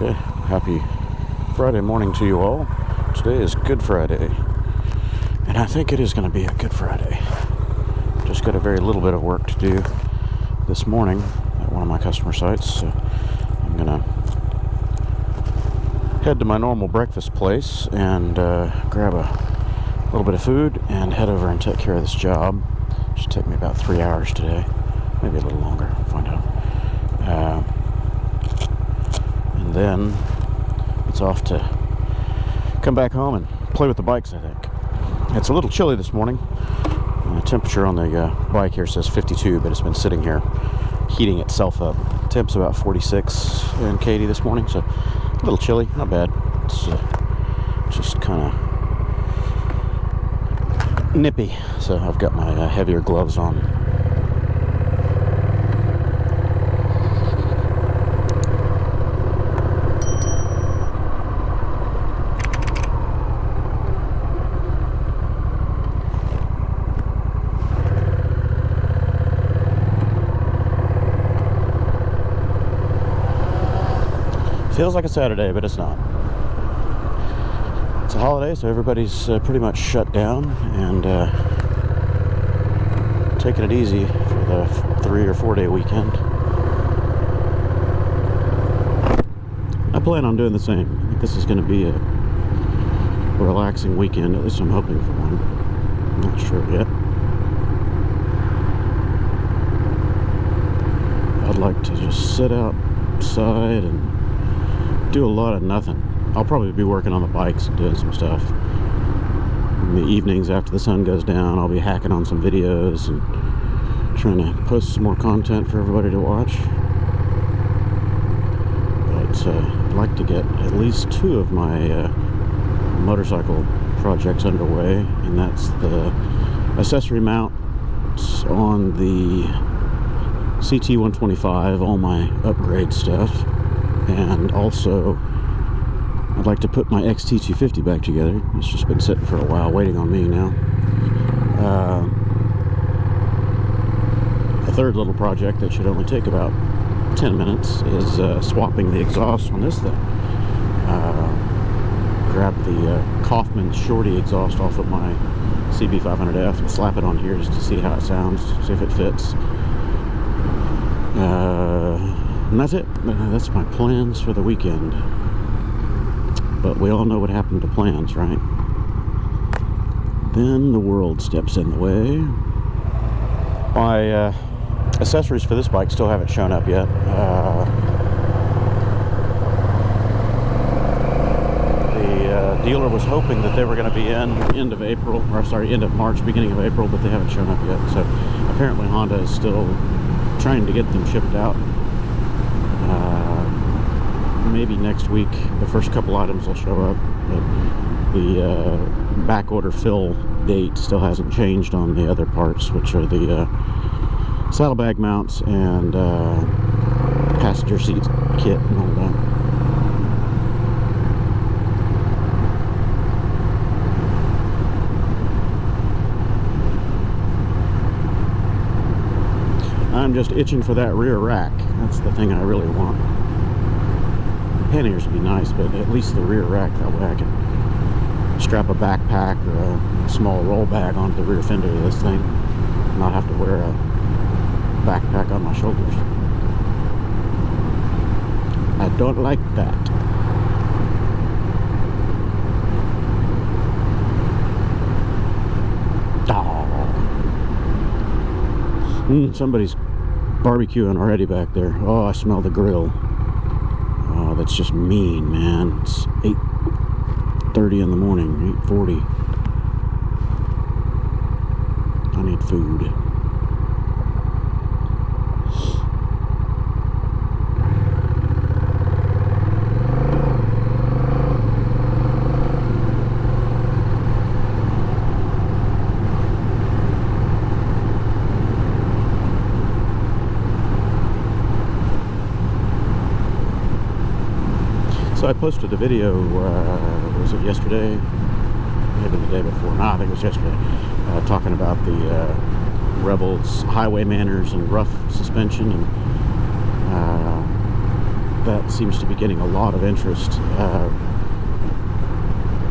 Okay, happy Friday morning to you all. Today is Good Friday, and I think it is going to be a Good Friday. Just got a very little bit of work to do this morning at one of my customer sites, so I'm going to head to my normal breakfast place and grab a little bit of food and head over and take care of this job. Should take me about 3 hours today, maybe a little longer, I'll find out. And then it's off to come back home and play with the bikes, I think. It's a little chilly this morning. The temperature on the bike here says 52, but it's been sitting here heating itself up. Temp's about 46 in Katy this morning, so a little chilly, not bad. It's just kind of nippy, so I've got my heavier gloves on. Feels like a Saturday, but it's not. It's a holiday, so everybody's pretty much shut down and taking it easy for the 3 or 4 day weekend. I plan on doing the same. I think this is going to be a relaxing weekend, at least I'm hoping for one. I'm not sure yet. I'd like to just sit outside and do a lot of nothing. I'll probably be working on the bikes and doing some stuff. In the evenings after the sun goes down, I'll be hacking on some videos and trying to post some more content for everybody to watch. But I'd like to get at least 2 of my motorcycle projects underway, and that's the accessory mounts on the CT125, all my upgrade stuff. And also, I'd like to put my XT250 back together. It's just been sitting for a while, waiting on me now. A third little project that should only take about 10 minutes is swapping the exhaust on this thing. Grab the Kaufman Shorty exhaust off of my CB500F and slap it on here just to see how it sounds, see if it fits. And that's it. That's my plans for the weekend. But we all know what happened to plans, right? Then the world steps in the way. My accessories for this bike still haven't shown up yet. The dealer was hoping that they were going to be in end of March, beginning of April, but they haven't shown up yet. So apparently Honda is still trying to get them shipped out. Maybe next week the first couple items will show up, but the back order fill date still hasn't changed on the other parts, which are the saddlebag mounts and passenger seat kit and all that. I'm just itching for that rear rack. That's the thing I really want. The panniers would be nice, but at least the rear rack, that way I can strap a backpack or a small roll bag onto the rear fender of this thing, not have to wear a backpack on my shoulders. I don't like that. Somebody's barbecuing already back there. Oh, I smell the grill. Oh, that's just mean, man. It's 8:30 in the morning, 8:40. I need food. So I posted a video, was it yesterday? Maybe the day before. No, I think it was yesterday. Talking about the Rebel's highway manners and rough suspension. And that seems to be getting a lot of interest.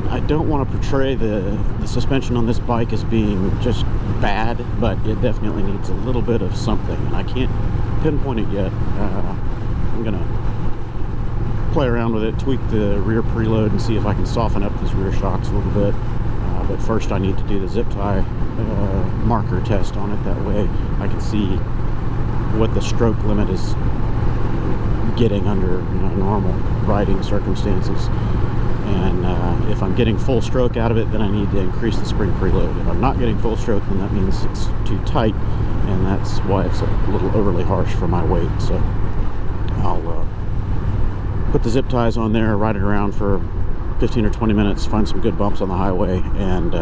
I don't want to portray the suspension on this bike as being just bad, but it definitely needs a little bit of something, and I can't pinpoint it yet. I'm gonna play around with it, tweak the rear preload, and see if I can soften up these rear shocks a little bit. But first I need to do the zip tie marker test on it. That way I can see what the stroke limit is getting under normal riding circumstances. And if I'm getting full stroke out of it, then I need to increase the spring preload. If I'm not getting full stroke, then that means it's too tight, and that's why it's a little overly harsh for my weight. So I'll put the zip ties on there, ride it around for 15 or 20 minutes, find some good bumps on the highway, and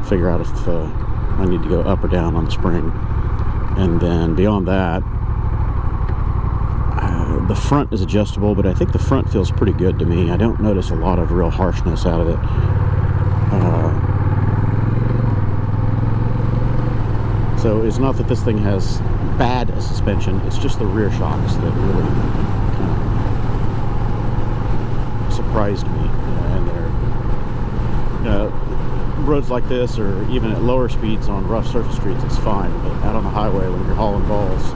figure out if I need to go up or down on the spring. And then beyond that, the front is adjustable, but I think the front feels pretty good to me. I don't notice a lot of real harshness out of it. So it's not that this thing has bad suspension, it's just the rear shocks that really kind of surprised me. And they're, roads like this, or even at lower speeds on rough surface streets, it's fine, but out on the highway when you're hauling balls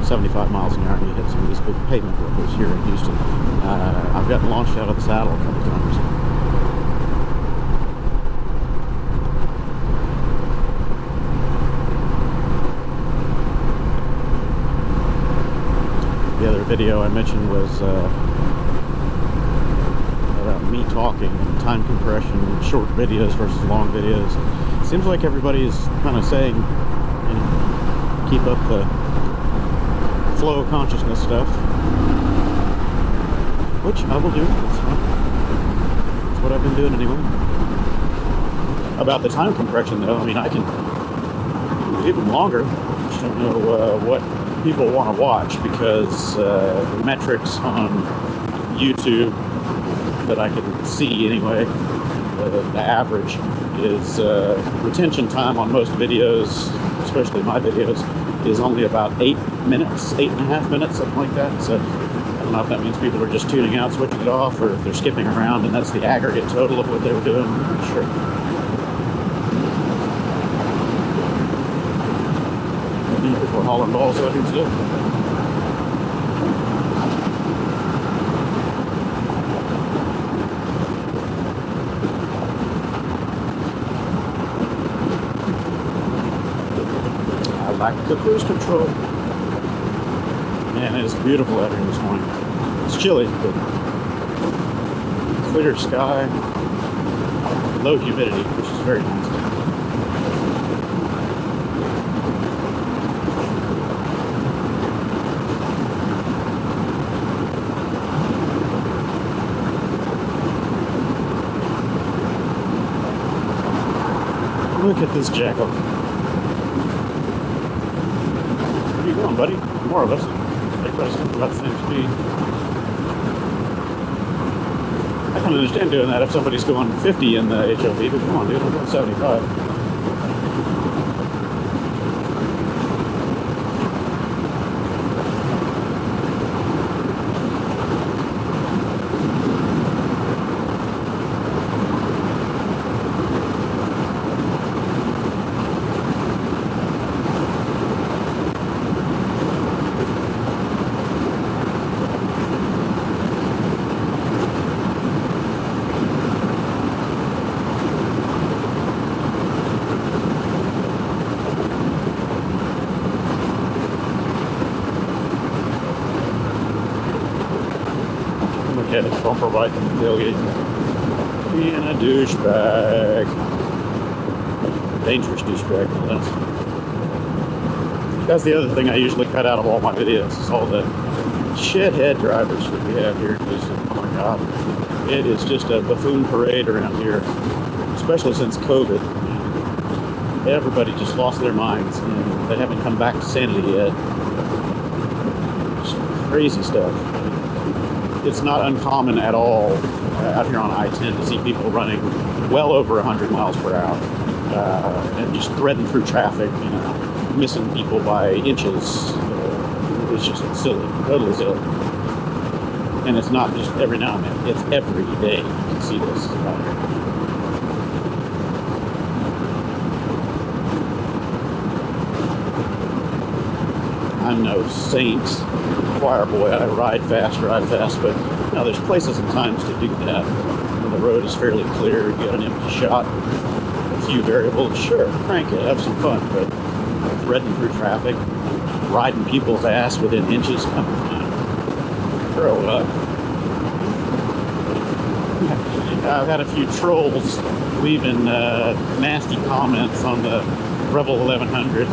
75 miles an hour and you hit some of these big pavement ripples here in Houston, I've gotten launched out of the saddle a couple times. The other video I mentioned was about me talking and time compression, short videos versus long videos. It seems like everybody is kind of saying, keep up the flow of consciousness stuff, which I will do. That's fine. That's what I've been doing anyway. About the time compression, though, I mean, I can do even longer. I just don't know what people want to watch, because the metrics on YouTube that I can see anyway, the average is retention time on most videos, especially my videos, is only about 8 minutes, 8.5 minutes, something like that. So I don't know if that means people are just tuning out, switching it off, or if they're skipping around and that's the aggregate total of what they were doing. I'm not sure. If we're hauling balls, so I can still. Back to cruise control. Man, it is beautiful out here this morning. It's chilly, but clear sky, low humidity, which is very nice. Look at this jackal. Where you going, buddy? More of us. Everybody's about the same speed. I can understand doing that if somebody's going 50 in the HOV, but come on, dude, I'm going 75. Bumper right in the tailgate. Being a douchebag. Dangerous douchebag, no less. That's the other thing I usually cut out of all my videos, is all the shithead drivers that we have here. Just, oh my god. It is just a buffoon parade around here. Especially since COVID. Everybody just lost their minds and they haven't come back to sanity yet. Just crazy stuff. It's not uncommon at all out here on I-10 to see people running well over 100 miles per hour and just threading through traffic, missing people by inches. It's just silly, totally silly. And it's not just every now and then, it's every day. You can see this out here. I'm no saint, choir boy. I ride fast, but there's places and times to do that. When the road is fairly clear, you get an empty shot, a few variables, sure, crank it, have some fun, but threading through traffic, riding people's ass within inches, come on, grow up. I've had a few trolls leaving nasty comments on the Rebel 1100.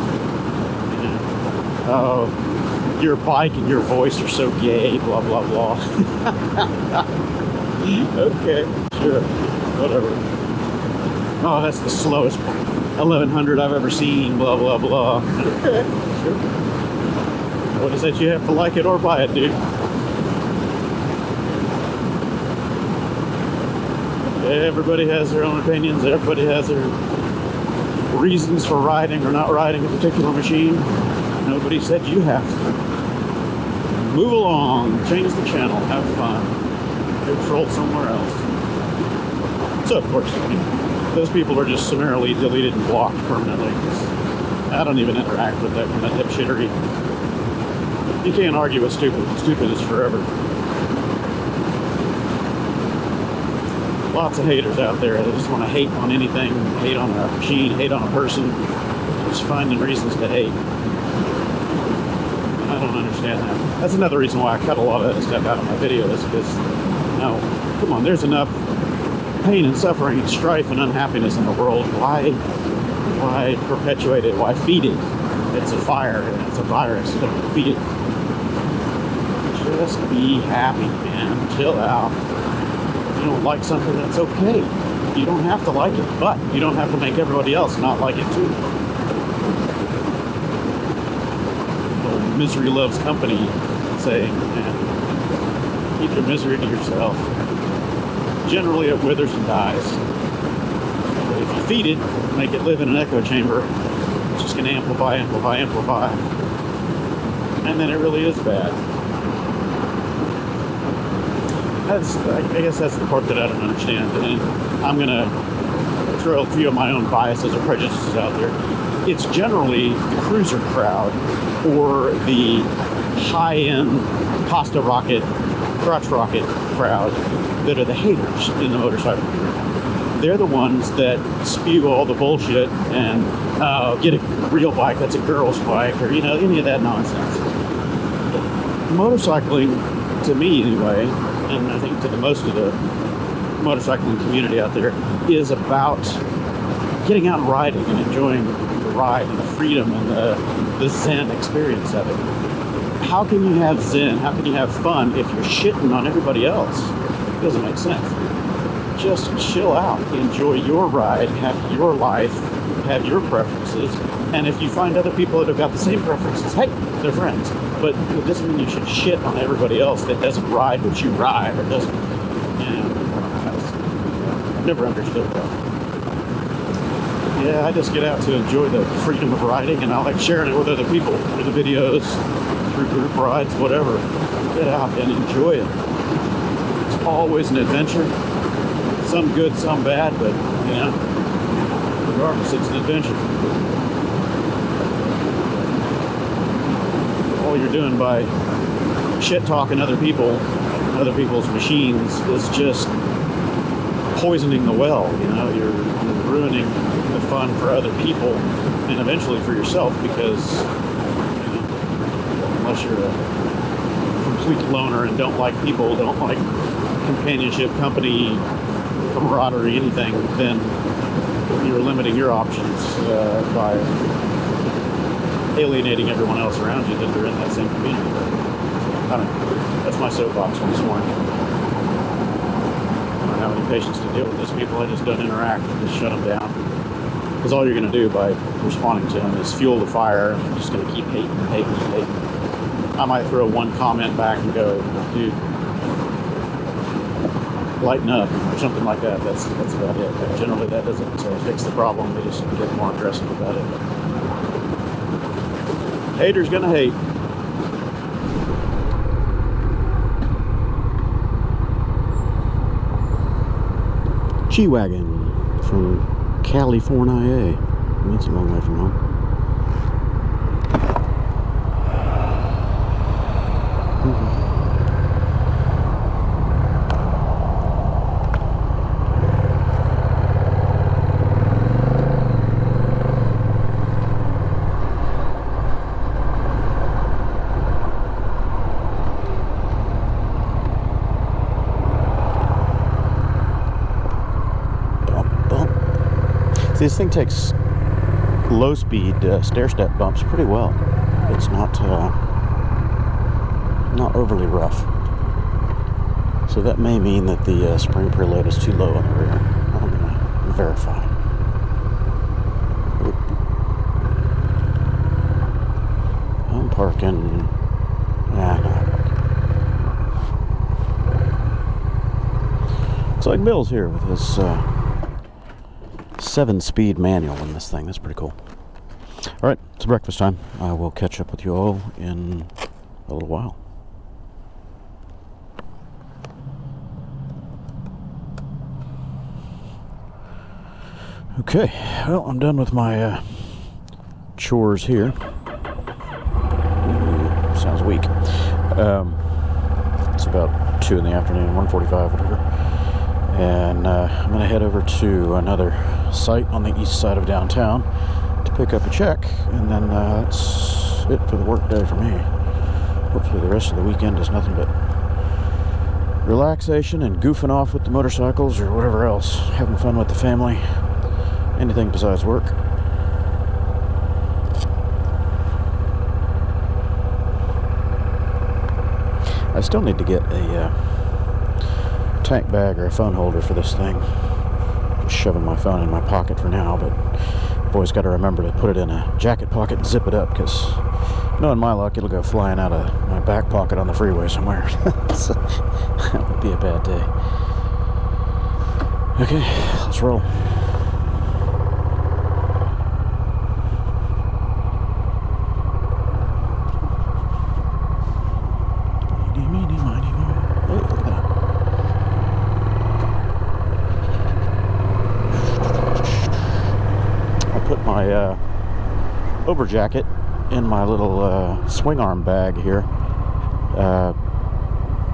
Oh, your bike and your voice are so gay, blah, blah, blah. Okay, sure, whatever. Oh, that's the slowest 1100 I've ever seen, blah, blah, blah. Okay, sure. What is that? You have to like it or buy it, dude. Everybody has their own opinions. Everybody has their reasons for riding or not riding a particular machine. Nobody said you have to. Move along, change the channel, have fun, go troll somewhere else. So, of course, those people are just summarily deleted and blocked permanently. I don't even interact with that kind of dipshittery. You can't argue with stupid. Stupid is forever. Lots of haters out there. They just want to hate on anything, hate on a machine, hate on a person. Just finding reasons to hate. I don't understand that. That's another reason why I cut a lot of that stuff out of my videos, because, come on, there's enough pain and suffering and strife and unhappiness in the world. Why perpetuate it? Why feed it? It's a fire, it's a virus. Don't feed it. Just be happy, man. Chill out. If you don't like something, that's okay. You don't have to like it, but you don't have to make everybody else not like it too. Misery loves company saying, man, keep your misery to yourself. Generally it withers and dies. But if you feed it, make it live in an echo chamber, it's just going to amplify. And then it really is bad. I guess that's the part that I don't understand. And I'm going to throw a few of my own biases or prejudices out there. It's generally the cruiser crowd or the high-end pasta rocket, crotch rocket crowd that are the haters in the motorcycle community. They're the ones that spew all the bullshit and get a real bike that's a girl's bike, or any of that nonsense. Motorcycling, to me anyway, and I think to the most of the motorcycling community out there, is about getting out and riding and enjoying the ride and the freedom and the zen experience of it. How can you have zen? How can you have fun if you're shitting on everybody else? It doesn't make sense. Just chill out, enjoy your ride, have your life, have your preferences, and if you find other people that have got the same preferences, hey, they're friends. But it doesn't mean you should shit on everybody else that doesn't ride what you ride or doesn't. I've never understood that. Yeah, I just get out to enjoy the freedom of riding, and I like sharing it with other people through the videos, through group rides, whatever. Get out and enjoy it. It's always an adventure. Some good, some bad, but regardless, it's an adventure. All you're doing by shit talking other people, other people's machines, is just poisoning the well. You're ruining the fun for other people and eventually for yourself, because unless you're a complete loner and don't like people, don't like companionship, company, camaraderie, anything, then you're limiting your options by alienating everyone else around you that are in that same community. I don't know. That's my soapbox for this morning. I don't have any patience to deal with those people. I just don't interact. Just shut them down. Because all you're going to do by responding to them is fuel the fire. I'm just going to keep hating. I might throw one comment back and go, dude, lighten up, or something like that. That's about it. But generally, that doesn't fix the problem. They just get more aggressive about it. Haters gonna hate. G-Wagon from California. I mean, it's a long way from home. This thing takes low-speed stair-step bumps pretty well. It's not overly rough. So that may mean that the spring preload is too low on the rear. I'm going to verify. Oop. I'm parking. No. It's like Bill's here with his 7-speed manual in this thing. That's pretty cool. All right, it's breakfast time. I will catch up with you all in a little while. Okay, well, I'm done with my chores here. Ooh, sounds weak. It's about 2 in the afternoon, 1:45, whatever. And I'm going to head over to another site on the east side of downtown to pick up a check, and then that's it for the work day for me. Hopefully the rest of the weekend is nothing but relaxation and goofing off with the motorcycles or whatever else, having fun with the family, anything besides work. I still need to get a tank bag or a phone holder for this thing. Just shoving my phone in my pocket for now, but I've always got to remember to put it in a jacket pocket and zip it up, because knowing my luck, it'll go flying out of my back pocket on the freeway somewhere. So, that would be a bad day. Okay, let's roll. My over jacket in my little swingarm bag here. I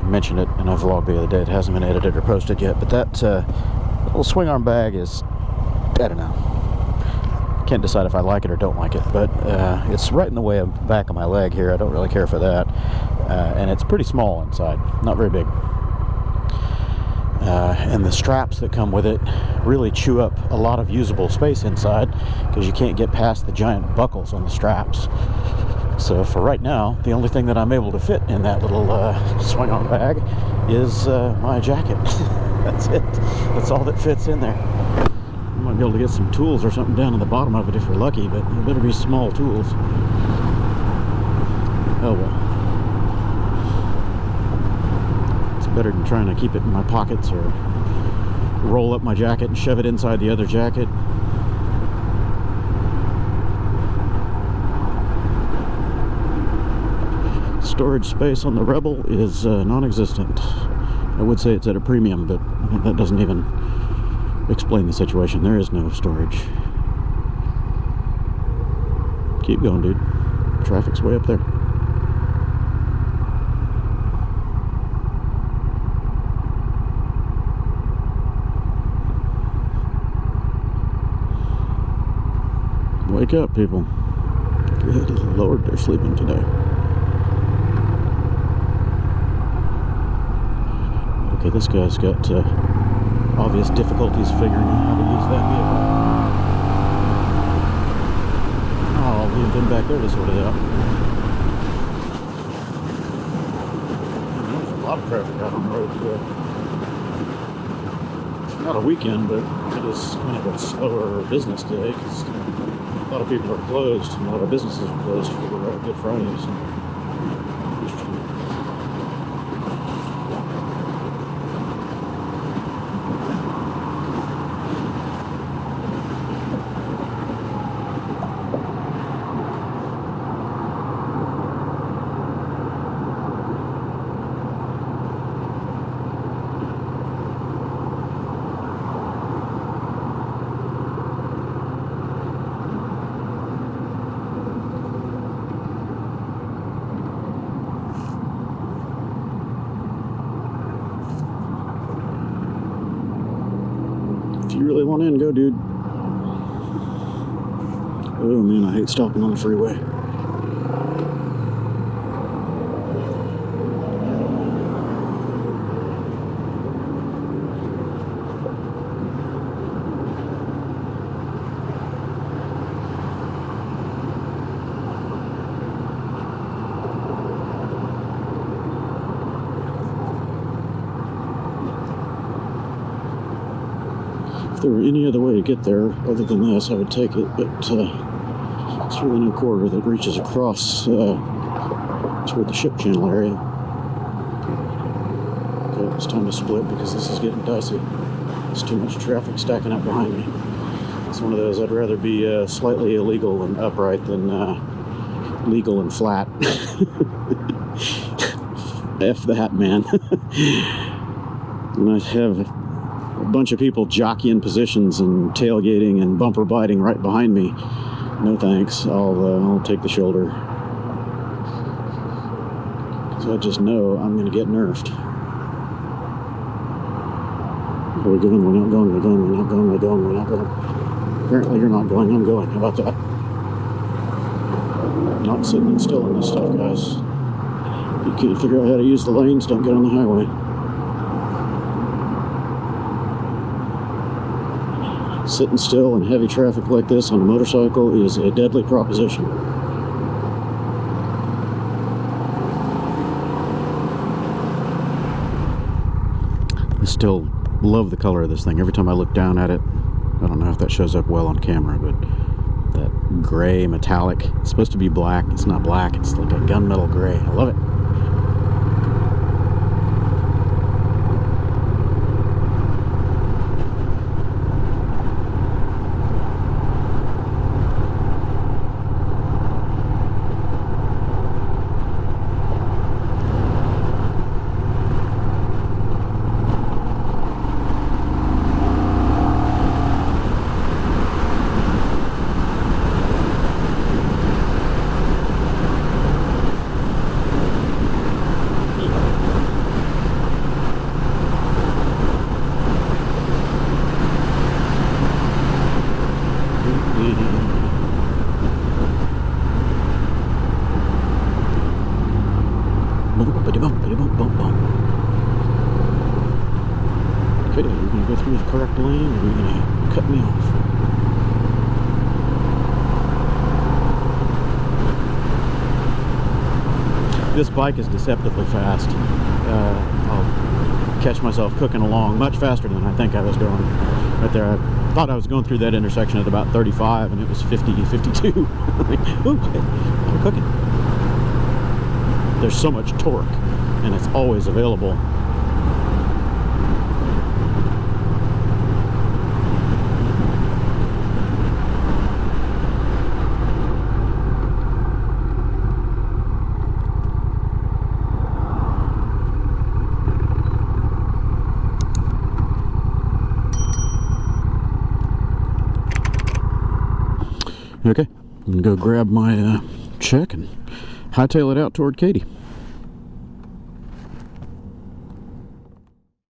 mentioned it in a vlog the other day. It hasn't been edited or posted yet, but that little swingarm bag is, I don't know, can't decide if I like it or don't like it, but it's right in the way of the back of my leg here. I don't really care for that, and it's pretty small inside, not very big. And the straps that come with it really chew up a lot of usable space inside, because you can't get past the giant buckles on the straps. So for right now, the only thing that I'm able to fit in that little swing-on bag is my jacket. That's it. That's all that fits in there. You might be able to get some tools or something down on the bottom of it if you're lucky, but it better be small tools. Oh well. Better than trying to keep it in my pockets or roll up my jacket and shove it inside the other jacket. Storage space on the Rebel is non-existent. I would say it's at a premium, but that doesn't even explain the situation. There is no storage. Keep going, dude. Traffic's way up there. Wake up, people. Good Lord, they're sleeping today. Okay, this guy's got obvious difficulties figuring out how to use that vehicle. Oh, I'll leave him back there to sort it out. There's a lot of traffic out on the road today. It's not a weekend, but it is kind of a slower business day, because a lot of people are closed, and a lot of businesses are closed for Good Friday. So. you really want in, go, dude. Oh man, I hate stopping on the freeway. If there were any other way to get there other than this, I would take it, but it's really no corridor that reaches across toward the ship channel area. Okay, it's time to split because this is getting dicey. There's too much traffic stacking up behind me. It's one of those, I'd rather be slightly illegal and upright than legal and flat. F that, man. And I have a bunch of people jockeying positions and tailgating and bumper biting right behind me. No thanks. I'll take the shoulder. So I just know I'm going to get nerfed. Are we going? We're not going. We're going. We're not going. We're going. We're not going. Apparently you're not going. I'm going. How about that? Not sitting still in this stuff, guys. If you can't figure out how to use the lanes, don't get on the highway. Sitting still in heavy traffic like this on a motorcycle is a deadly proposition. I still love the color of this thing. Every time I look down at it, I don't know if that shows up well on camera, but that gray metallic, it's supposed to be black. It's not black, it's like a gunmetal gray. I love it. Okay, are you going to go through the correct lane, or are you going to cut me off? This bike is deceptively fast. I'll catch myself cooking along much faster than I think I was going. Right there, I thought I was going through that intersection at about 35, and it was 50, 52. Like, ooh, I'm cooking. There's so much torque, and it's always available. Okay, I'm gonna go grab my check and hightail it out toward Katie.